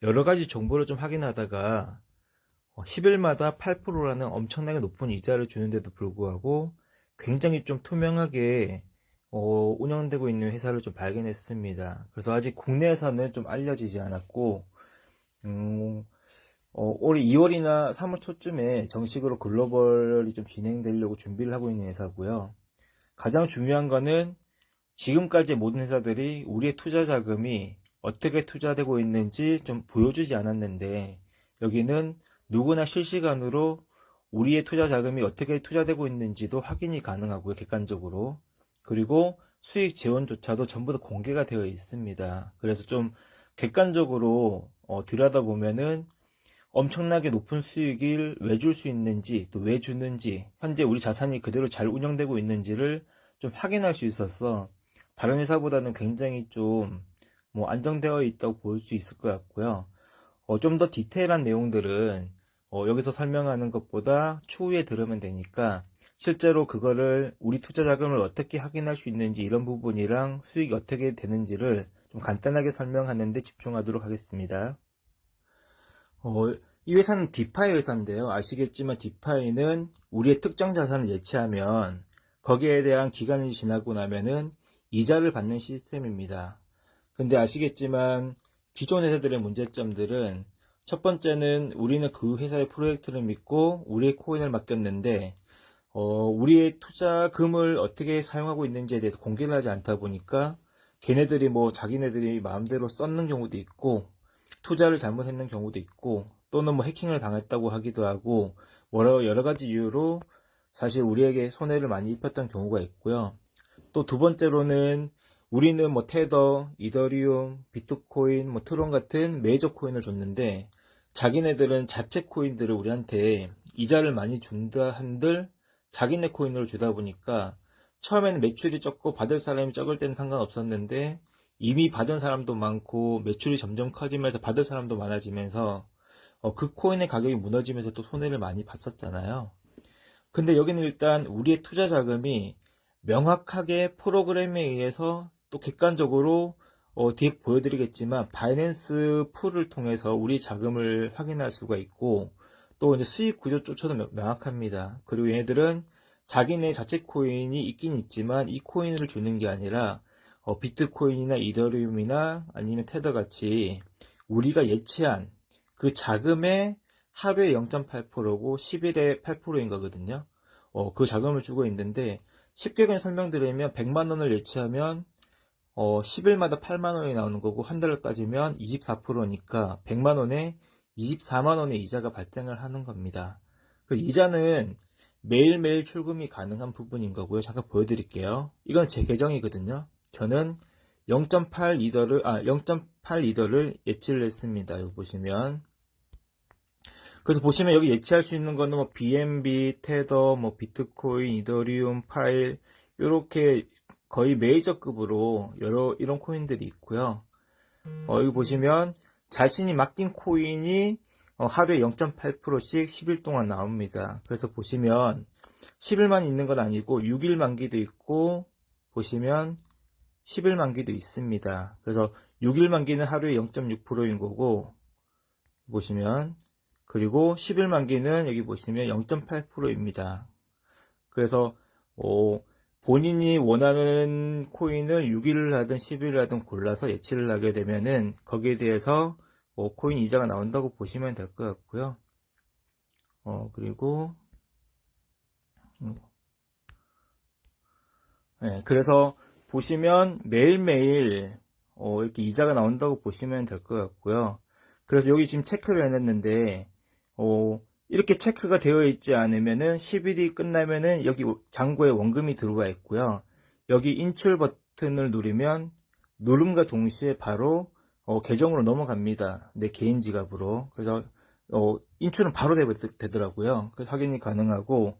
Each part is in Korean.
여러 가지 정보를 좀 확인하다가 10일마다 8%라는 엄청나게 높은 이자를 주는데도 불구하고 굉장히 좀 투명하게 운영되고 있는 회사를 좀 발견했습니다. 그래서 아직 국내에서는 좀 알려지지 않았고 올해 2월이나 3월 초쯤에 정식으로 글로벌이 좀 진행되려고 준비를 하고 있는 회사고요. 가장 중요한 거는 지금까지 모든 회사들이 우리의 투자 자금이 어떻게 투자되고 있는지 좀 보여주지 않았는데, 여기는 누구나 실시간으로 우리의 투자 자금이 어떻게 투자되고 있는지도 확인이 가능하고요, 객관적으로. 그리고 수익 재원조차도 전부 다 공개가 되어 있습니다. 그래서 좀 객관적으로 들여다보면은 엄청나게 높은 수익을 왜 줄 수 있는지, 또 왜 주는지, 현재 우리 자산이 그대로 잘 운영되고 있는지를 좀 확인할 수 있어서 다른 회사보다는 굉장히 좀 안정되어 있다고 볼 수 있을 것 같고요. 좀 더 디테일한 내용들은 여기서 설명하는 것보다 추후에 들으면 되니까 실제로 그거를 우리 투자 자금을 어떻게 확인할 수 있는지 이런 부분이랑 수익이 어떻게 되는지를 좀 간단하게 설명하는 데 집중하도록 하겠습니다. 이 회사는 디파이 회사인데요. 아시겠지만 디파이는 우리의 특정 자산을 예치하면 거기에 대한 기간이 지나고 나면은 이자를 받는 시스템입니다. 근데 아시겠지만 기존 회사들의 문제점들은 첫 번째는 우리는 그 회사의 프로젝트를 믿고 우리의 코인을 맡겼는데 우리의 투자금을 어떻게 사용하고 있는지에 대해서 공개를 하지 않다 보니까 걔네들이 자기네들이 마음대로 썼는 경우도 있고 투자를 잘못했는 경우도 있고 또는 해킹을 당했다고 하기도 하고 여러 가지 이유로 사실 우리에게 손해를 많이 입혔던 경우가 있고요. 또 두 번째로는 우리는 테더, 이더리움, 비트코인, 트론 같은 메이저 코인을 줬는데 자기네들은 자체 코인들을 우리한테 이자를 많이 준다 한들 자기네 코인으로 주다 보니까 처음에는 매출이 적고 받을 사람이 적을 때는 상관없었는데 이미 받은 사람도 많고 매출이 점점 커지면서 받을 사람도 많아지면서 그 코인의 가격이 무너지면서 또 손해를 많이 봤었잖아요. 근데 여기는 일단 우리의 투자 자금이 명확하게 프로그램에 의해서 또 객관적으로 뒤에 보여드리겠지만 바이낸스 풀을 통해서 우리 자금을 확인할 수가 있고 또 이제 수익 구조조차도 명확합니다. 그리고 얘네들은 자기네 자체 코인이 있긴 있지만 이 코인을 주는 게 아니라 비트코인이나 이더리움이나 아니면 테더 같이 우리가 예치한 그 자금의 하루에 0.8%고 10일에 8%인 거거든요. 그 자금을 주고 있는데 쉽게 그냥 설명드리면 100만 원을 예치하면 10일마다 8만 원이 나오는 거고 한 달을 따지면 24%니까 100만 원에 24만 원의 이자가 발생을 하는 겁니다. 그 이자는 매일매일 출금이 가능한 부분인 거고요. 잠깐 보여드릴게요. 이건 제 계정이거든요. 저는 0.8 이더를 예치를 했습니다. 여기 보시면. 그래서 보시면 여기 예치할 수 있는 거는 BNB, 테더, 비트코인, 이더리움, 파일, 이렇게 거의 메이저급으로 이런 코인들이 있고요. 여기 보시면 자신이 맡긴 코인이 하루에 0.8%씩 10일 동안 나옵니다. 그래서 보시면 10일만 있는 건 아니고 6일 만기도 있고 보시면 10일 만기도 있습니다. 그래서 6일 만기는 하루에 0.6%인 거고 보시면 그리고 10일 만기는 여기 보시면 0.8%입니다. 그래서 본인이 원하는 코인을 6일을 하든 10일을 하든 골라서 예치를 하게 되면은 거기에 대해서 코인 이자가 나온다고 보시면 될 것 같고요. 그리고 네, 그래서 보시면 매일매일 이렇게 이자가 나온다고 보시면 될 것 같고요. 그래서 여기 지금 체크를 해놨는데 이렇게 체크가 되어 있지 않으면은 10일이 끝나면은 여기 잔고에 원금이 들어와 있고요. 여기 인출 버튼을 누르면 누름과 동시에 바로 계정으로 넘어갑니다. 내 개인 지갑으로. 그래서 인출은 바로 되더라고요. 그래서 확인이 가능하고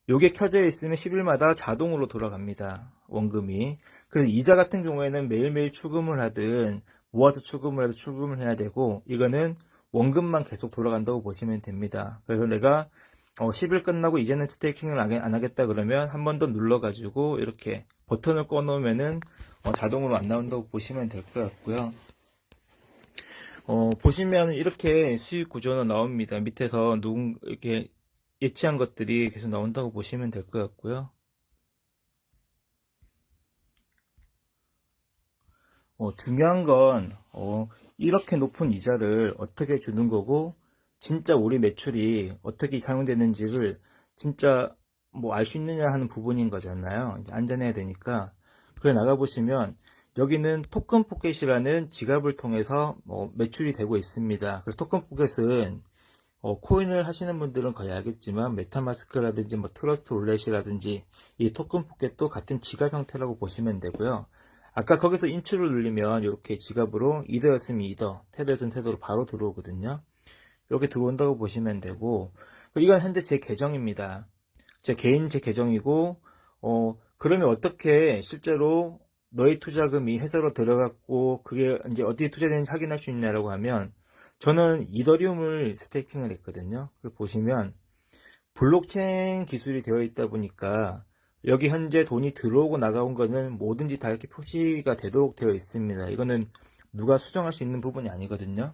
요게 켜져 있으면 10일마다 자동으로 돌아갑니다. 원금이. 그래서 이자 같은 경우에는 매일매일 출금을 하든 모아서 출금을 해도 출금을 해야 되고 이거는 원금만 계속 돌아간다고 보시면 됩니다. 그래서 내가 10일 끝나고 이제는 스테이킹을 안 하겠다 그러면 한 번 더 눌러가지고 이렇게 버튼을 꺼놓으면은 자동으로 안 나온다고 보시면 될 것 같고요. 보시면 이렇게 수익 구조는 나옵니다. 밑에서 이렇게 예치한 것들이 계속 나온다고 보시면 될 것 같고요. 중요한 건, 이렇게 높은 이자를 어떻게 주는 거고, 진짜 우리 매출이 어떻게 사용되는지를 진짜 뭐 알 수 있느냐 하는 부분인 거잖아요. 이제 안전해야 되니까. 그래 나가보시면, 여기는 토큰 포켓이라는 지갑을 통해서 매출이 되고 있습니다. 그래서 토큰 포켓은 코인을 하시는 분들은 거의 알겠지만 메타마스크라든지 뭐 트러스트 롤렛이라든지 이 토큰 포켓도 같은 지갑 형태라고 보시면 되고요. 아까 거기서 인출을 누르면 이렇게 지갑으로 이더였으면 이더, 테더였으면 테더로 바로 들어오거든요. 이렇게 들어온다고 보시면 되고, 이건 현재 제 계정입니다. 제 계정이고, 그러면 어떻게 실제로 너의 투자금이 회사로 들어갔고 그게 이제 어디에 투자되는지 확인할 수 있냐라고 하면, 저는 이더리움을 스테이킹을 했거든요. 그걸 보시면 블록체인 기술이 되어 있다 보니까 여기 현재 돈이 들어오고 나가온 거는 뭐든지 다 이렇게 표시가 되도록 되어 있습니다. 이거는 누가 수정할 수 있는 부분이 아니거든요.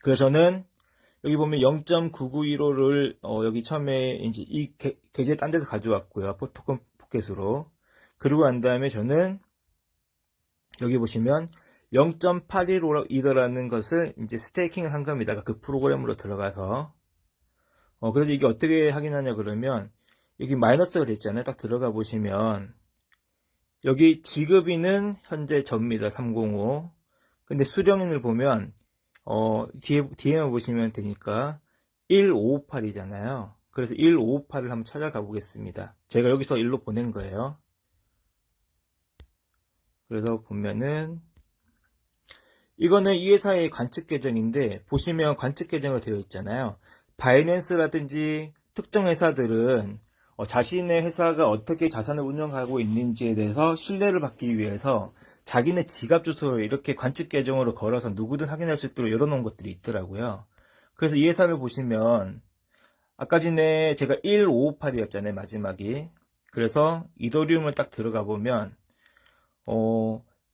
그래서 저는 여기 보면 0.9915를 여기 처음에 이제 이 계좌에 딴 데서 가져왔고요. 토큰 포켓으로. 그리고 난 다음에 저는 여기 보시면 0.815라는 것을 이제 스테이킹을 한 겁니다. 그 프로그램으로 들어가서. 그래서 이게 어떻게 확인하냐 그러면 여기 마이너스가 됐잖아요. 딱 들어가 보시면 여기 지급인은 현재 접니다. 305. 근데 수령인을 보면 뒤에만 보시면 되니까 1558이잖아요. 그래서 1558을 한번 찾아가 보겠습니다. 제가 여기서 1로 보낸 거예요. 그래서 보면은 이거는 이 회사의 관측 계정인데 보시면 관측 계정으로 되어 있잖아요. 바이낸스라든지 특정 회사들은 자신의 회사가 어떻게 자산을 운영하고 있는지에 대해서 신뢰를 받기 위해서 자기네 지갑 주소를 이렇게 관측 계정으로 걸어서 누구든 확인할 수 있도록 열어놓은 것들이 있더라고요. 그래서 이 회사를 보시면 아까 전에 제가 1558이었잖아요, 마지막이. 그래서 이더리움을 딱 들어가 보면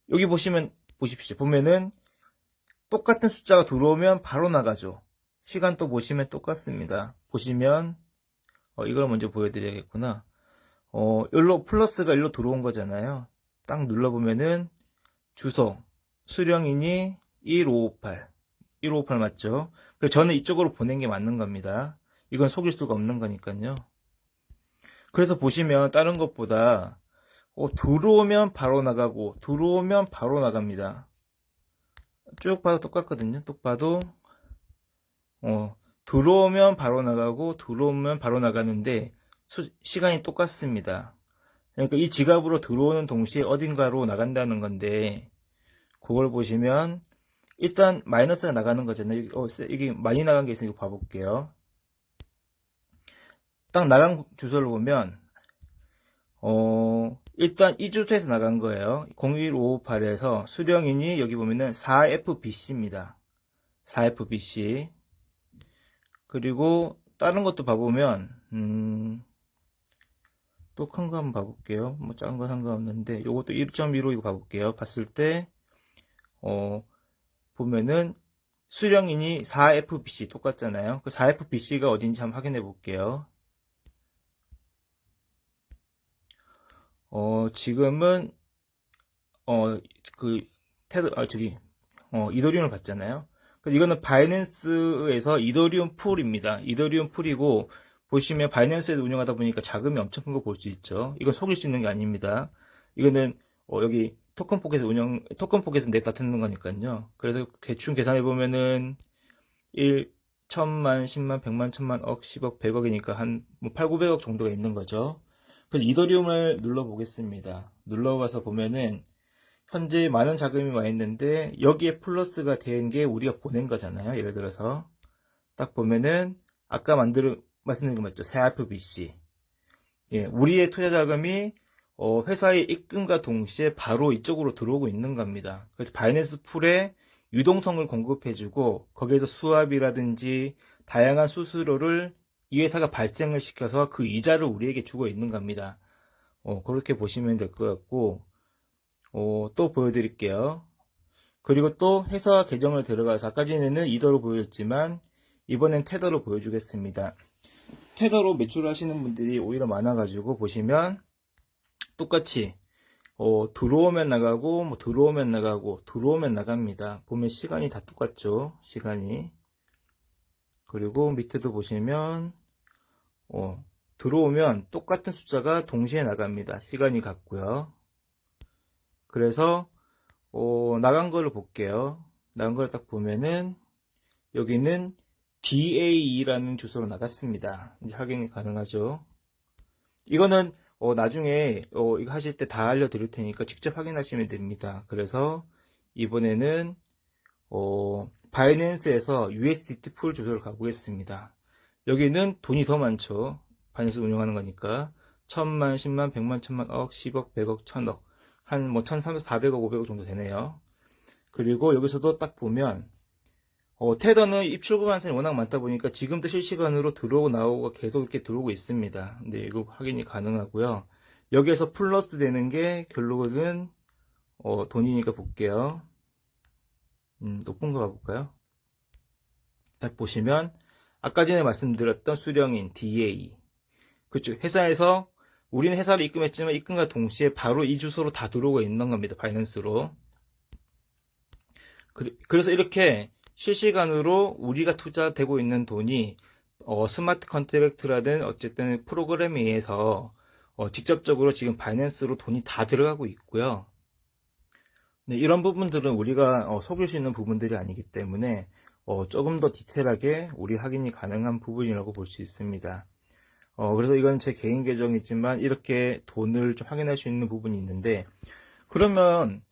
여기 보십시오. 보면은 똑같은 숫자가 들어오면 바로 나가죠. 시간 또 보시면 똑같습니다. 보시면 이걸 먼저 보여드려야겠구나. 여기로 플러스가 일로 들어온 거잖아요. 딱 눌러보면은 주소 수령인이 1558 맞죠? 그래서 저는 이쪽으로 보낸 게 맞는 겁니다. 이건 속일 수가 없는 거니까요. 그래서 보시면 다른 것보다 들어오면 바로 나가고 들어오면 바로 나갑니다. 쭉 봐도 똑같거든요. 쭉 봐도 들어오면 바로 나가고 들어오면 바로 나가는데 시간이 똑같습니다. 그러니까 이 지갑으로 들어오는 동시에 어딘가로 나간다는 건데 그걸 보시면 일단 마이너스가 나가는 거잖아요. 이게 많이 나간 게 있으니까 봐볼게요. 딱 나간 주소를 보면 일단 이 주소에서 나간 거예요. 01558에서 수령인이 여기 보면은 4FBC입니다. 4FBC. 그리고 다른 것도 봐보면 또 큰 거 한번 봐볼게요. 뭐 작은 거 상관없는데 요것도 1.15 이거 봐볼게요. 봤을 때 보면은 수령인이 4FBC 똑같잖아요. 그 4FBC가 어딘지 한번 확인해 볼게요. 지금은 그 테드 이더리움을 봤잖아요. 이거는 바이낸스에서 이더리움 풀입니다. 이더리움 풀이고 보시면 바이낸스에서 운영하다 보니까 자금이 엄청 큰 거 볼 수 있죠. 이건 속일 수 있는 게 아닙니다. 이거는 여기 토큰 포켓에서 나타내는 거니까요. 그래서 대충 계산해 보면은 1, 1000만, 10만, 100만, 1000만, 억, 10억, 100억이니까 한 8, 900억 정도가 있는 거죠. 그래서 이더리움을 눌러 보겠습니다. 눌러봐서 보면은 현재 많은 자금이 와 있는데 여기에 플러스가 된 게 우리가 보낸 거잖아요. 예를 들어서 딱 보면은 아까 말씀드린 거 맞죠? CFBC. 예, 우리의 투자 자금이 회사의 입금과 동시에 바로 이쪽으로 들어오고 있는 겁니다. 그래서 바이낸스 풀에 유동성을 공급해주고 거기에서 수압이라든지 다양한 수수료를 이 회사가 발생을 시켜서 그 이자를 우리에게 주고 있는 겁니다. 그렇게 보시면 될 것 같고 또 보여드릴게요. 그리고 또 회사 계정을 들어가서 아까 전에는 이더로 보여줬지만 이번엔 테더로 보여주겠습니다. 테더로 매출을 하시는 분들이 오히려 많아가지고 보시면 똑같이 들어오면 나가고 뭐 들어오면 나가고 들어오면 나갑니다. 보면 시간이 다 똑같죠. 시간이. 그리고 밑에도 보시면 들어오면 똑같은 숫자가 동시에 나갑니다. 시간이 같고요. 그래서 나간 걸로 볼게요. 나간 걸 딱 보면은 여기는 DAE라는 주소로 나갔습니다. 이제 확인이 가능하죠. 이거는 나중에 이거 하실 때 다 알려드릴 테니까 직접 확인하시면 됩니다. 그래서 이번에는 바이낸스에서 USDT 풀 주소를 가보겠습니다. 여기는 돈이 더 많죠. 바이낸스 운영하는 거니까 1000만, 10만, 100만, 1000만, 억, 10억, 100억, 1000억 한 뭐 1300, 400억, 500억 정도 되네요. 그리고 여기서도 딱 보면 테더는 입출 구간선이 워낙 많다 보니까 지금도 실시간으로 들어오고 나오고 계속 이렇게 들어오고 있습니다. 근데 이거 확인이 가능하고요. 여기에서 플러스 되는 게 결국은 돈이니까 볼게요. 높은 거 가볼까요? 딱 보시면 아까 전에 말씀드렸던 수령인 DA 그쪽 회사에서 우리는 회사를 입금했지만 입금과 동시에 바로 이 주소로 다 들어오고 있는 겁니다. 바이낸스로. 그래서 이렇게 실시간으로 우리가 투자되고 있는 돈이 스마트 컨트랙트라든 어쨌든 프로그램에 의해서 직접적으로 지금 바이낸스로 돈이 다 들어가고 있고요. 네, 이런 부분들은 우리가 속일 수 있는 부분들이 아니기 때문에 조금 더 디테일하게 우리 확인이 가능한 부분이라고 볼 수 있습니다. 그래서 이건 제 개인 계정이지만 이렇게 돈을 좀 확인할 수 있는 부분이 있는데 그러면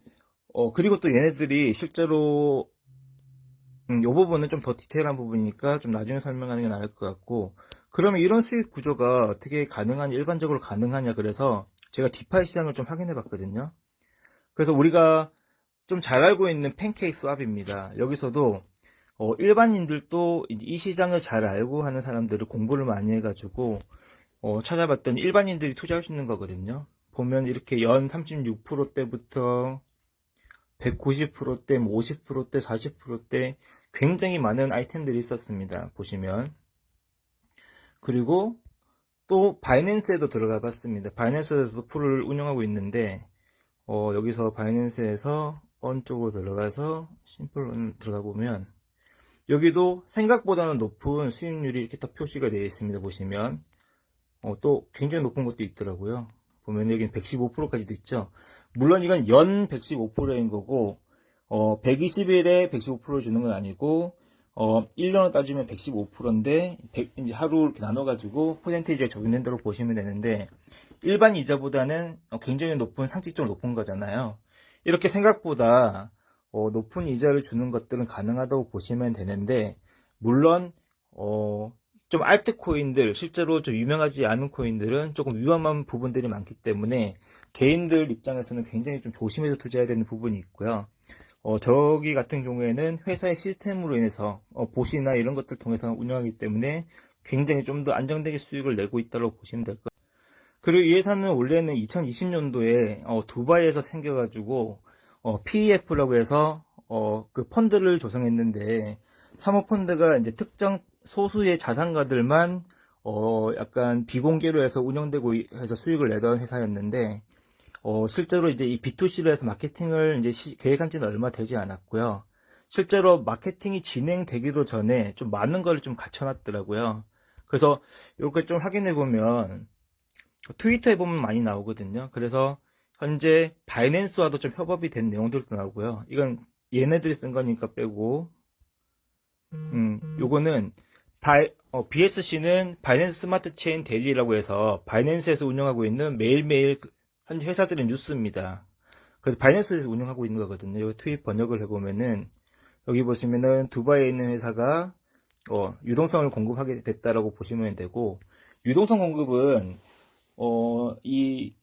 그리고 또 얘네들이 실제로 이 부분은 좀 더 디테일한 부분이니까 좀 나중에 설명하는 게 나을 것 같고 그러면 이런 수익 구조가 어떻게 가능하냐 일반적으로 가능하냐 그래서 제가 디파이 시장을 좀 확인해 봤거든요. 그래서 우리가 좀 잘 알고 있는 팬케이크 스왑입니다. 여기서도 일반인들도 이 시장을 잘 알고 하는 사람들을 공부를 많이 해가지고 찾아봤더니 일반인들이 투자할 수 있는 거거든요. 보면 이렇게 연 36%대부터 190%대, 50%대, 40%대 굉장히 많은 아이템들이 있었습니다. 보시면 그리고 또 바이낸스에도 들어가 봤습니다. 바이낸스에서도 풀을 운영하고 있는데 여기서 바이낸스에서 언 쪽으로 들어가서 심플 들어가 보면 여기도 생각보다는 높은 수익률이 이렇게 딱 표시가 되어 있습니다. 보시면 또 굉장히 높은 것도 있더라고요. 보면 여기는 115%까지도 있죠. 물론 이건 연 115%인 거고 120일에 115% 주는 건 아니고 1년을 따지면 115%인데 이제 하루 이렇게 나눠가지고 퍼센테이지가 적용된 대로 보시면 되는데 일반 이자보다는 굉장히 높은 상식적으로 높은 거잖아요. 이렇게 생각보다 높은 이자를 주는 것들은 가능하다고 보시면 되는데 물론 좀 알트코인들 실제로 좀 유명하지 않은 코인들은 조금 위험한 부분들이 많기 때문에 개인들 입장에서는 굉장히 좀 조심해서 투자해야 되는 부분이 있고요. 저기 같은 경우에는 회사의 시스템으로 인해서 보시나 이런 것들 통해서 운영하기 때문에 굉장히 좀 더 안정되게 수익을 내고 있다고 보시면 될 것 같아요. 그리고 이 회사는 원래는 2020년도에 두바이에서 생겨가지고 PEF라고 해서 그 펀드를 조성했는데 사모펀드가 이제 특정 소수의 자산가들만 약간 비공개로 해서 운영되고 해서 수익을 내던 회사였는데 실제로 이제 이 B2C로 해서 마케팅을 이제 계획한 지는 얼마 되지 않았고요. 실제로 마케팅이 진행되기도 전에 좀 많은 걸 좀 갖춰놨더라고요. 그래서 이렇게 좀 확인해 보면 트위터에 보면 많이 나오거든요. 그래서 현재 바이낸스와도 좀 협업이 된 내용들도 나오고요. 이건 얘네들이 쓴 거니까 빼고 요거는 BSC는 바이낸스 스마트 체인 데일리라고 해서 바이낸스에서 운영하고 있는 매일매일 현재 회사들의 뉴스입니다. 그래서 바이낸스에서 운영하고 있는 거거든요. 여기 트윗 번역을 해보면은 여기 보시면은 두바이에 있는 회사가 유동성을 공급하게 됐다라고 보시면 되고 유동성 공급은 이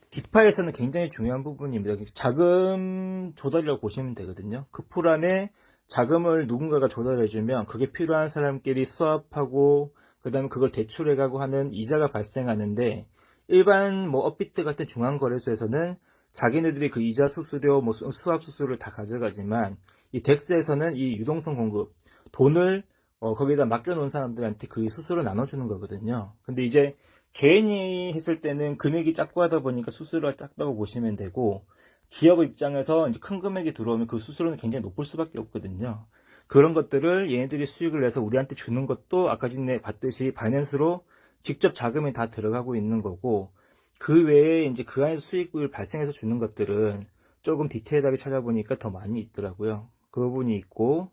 디파에서는 굉장히 중요한 부분입니다. 자금 조달이라고 보시면 되거든요. 그 풀 안에 자금을 누군가가 조달해주면 그게 필요한 사람끼리 수합하고 그 다음에 그걸 대출해가고 하는 이자가 발생하는데 일반 뭐 업비트 같은 중앙거래소에서는 자기네들이 그 이자 수수료, 뭐 수합 수수료를 다 가져가지만 이 덱스에서는 이 유동성 공급, 돈을 거기다 맡겨놓은 사람들한테 그 수수료를 나눠주는 거거든요. 근데 이제 개인이 했을 때는 금액이 작고 하다 보니까 수수료가 작다고 보시면 되고, 기업 입장에서 이제 큰 금액이 들어오면 그 수수료는 굉장히 높을 수밖에 없거든요. 그런 것들을 얘네들이 수익을 내서 우리한테 주는 것도 아까 전에 봤듯이 바이낸스로 직접 자금이 다 들어가고 있는 거고, 그 외에 이제 그 안에서 수익을 발생해서 주는 것들은 조금 디테일하게 찾아보니까 더 많이 있더라고요. 그 부분이 있고,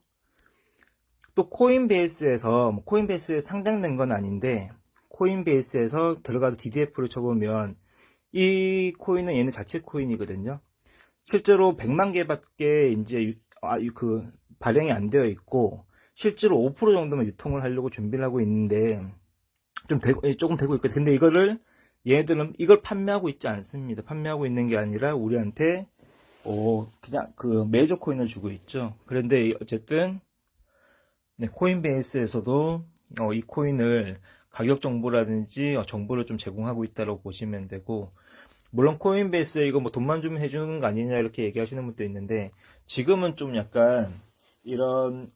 또 코인베이스에서, 뭐 코인베이스에 상장된 건 아닌데, 코인베이스에서 들어가서 DDF를 쳐보면 이 코인은 얘네 자체 코인이거든요. 실제로 100만 개밖에 이제 발행이 안 되어 있고, 실제로 5% 정도만 유통을 하려고 준비를 하고 있는데 조금 되고 있거든요. 근데 얘네들은 이걸 판매하고 있지 않습니다. 판매하고 있는 게 아니라 우리한테 그냥 그 메이저 코인을 주고 있죠. 그런데 어쨌든 네, 코인베이스에서도 이 코인을 가격 정보라든지 정보를 좀 제공하고 있다고 보시면 되고, 물론 코인베이스에 이거 뭐 돈만 주면 해주는 거 아니냐 이렇게 얘기하시는 분도 있는데, 지금은 좀 약간 이런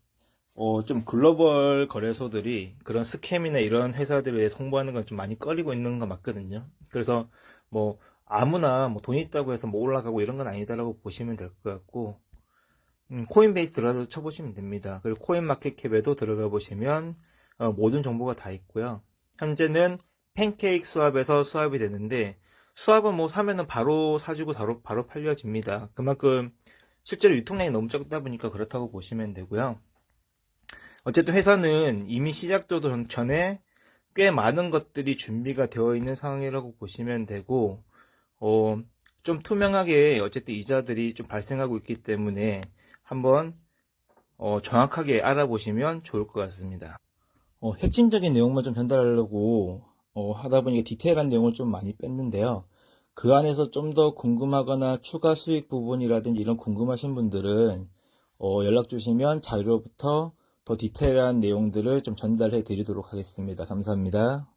좀 글로벌 거래소들이 그런 스캠이나 이런 회사들에 대해 홍보하는 건 좀 많이 꺼리고 있는 거 맞거든요. 그래서 뭐 아무나 뭐 돈 있다고 해서 뭐 올라가고 이런 건 아니다라고 보시면 될 것 같고, 코인베이스 들어가서 쳐보시면 됩니다. 그리고 코인마켓캡에도 들어가 보시면 모든 정보가 다 있고요. 현재는 팬케이크 수합에서 수합이 되는데, 수합은 뭐 사면은 바로 사주고 바로 팔려집니다. 그만큼 실제로 유통량이 너무 적다 보니까 그렇다고 보시면 되고요. 어쨌든 회사는 이미 시작도 전에 꽤 많은 것들이 준비가 되어 있는 상황이라고 보시면 되고, 좀 투명하게 어쨌든 이자들이 좀 발생하고 있기 때문에 한번 정확하게 알아보시면 좋을 것 같습니다. 핵심적인 내용만 좀 전달하려고 하다 보니까 디테일한 내용을 좀 많이 뺐는데요. 그 안에서 좀 더 궁금하거나 추가 수익 부분이라든지 이런 궁금하신 분들은 연락 주시면 자료부터 더 디테일한 내용들을 좀 전달해 드리도록 하겠습니다. 감사합니다.